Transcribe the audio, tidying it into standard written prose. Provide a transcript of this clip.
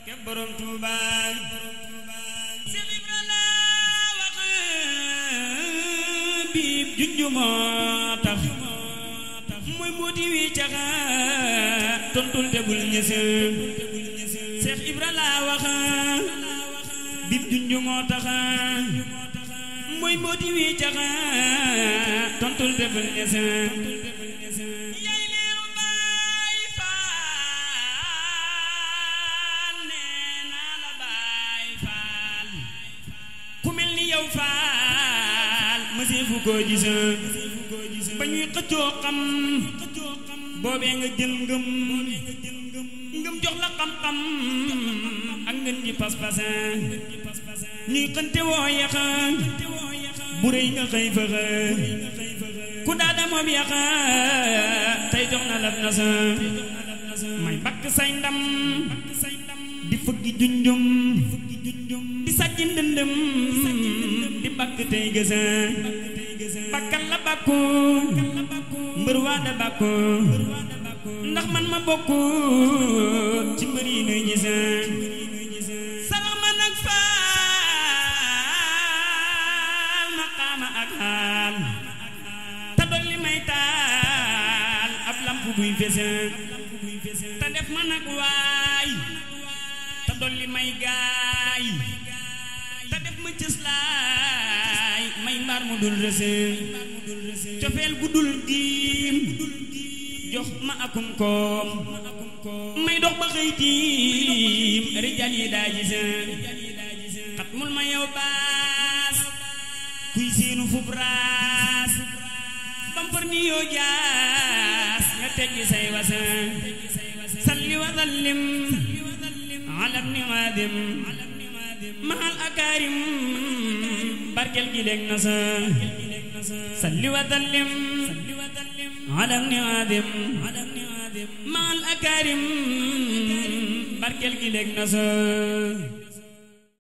barke borom Tuuba Seex Ibra la wax biib junju moo tax mooy mbooti wi caxa tontul te bul ñese Seex Ibra la wax biib junju moo tax mooy mbooti wi caxa tontul te bul ñese faal masiifu ko gis ba ñuy xëccoo xam boobee nga jël ngëm jox la xam-xam ak ngeen ji pas-pas ñuy xënte woo yaxa bu rëy nga xëy fëxa ku daada moom yaxa tey jox na lab na sa may bakk say ndam di fëggi junjum di sàcc ndëndëm di bakk tey gësa bakkal la bakku mbër waa da bakku ndax man ma bokku ci mbër yi ngay gisa sarax ma nag faal maqaama ak xaal te dolli may taal ab lamp buy fese te def ma nag waay te dolli may gaay te def ma cëslaay may mbaar mu dul rëse cofeel gu dul diim jox ma akum koom may dox ba xëy tiim rijal yi daa gise xat mul ma yow baas kuy seenu fub raas bampar ni yoo jaas nga teggi say wasa salli wa sallim ala ibni Xaadim mahal akaarim barkel gi leeg na sa salli wa sallim ala ibni Xaadim mahal akaarim barkel gi leeg na sa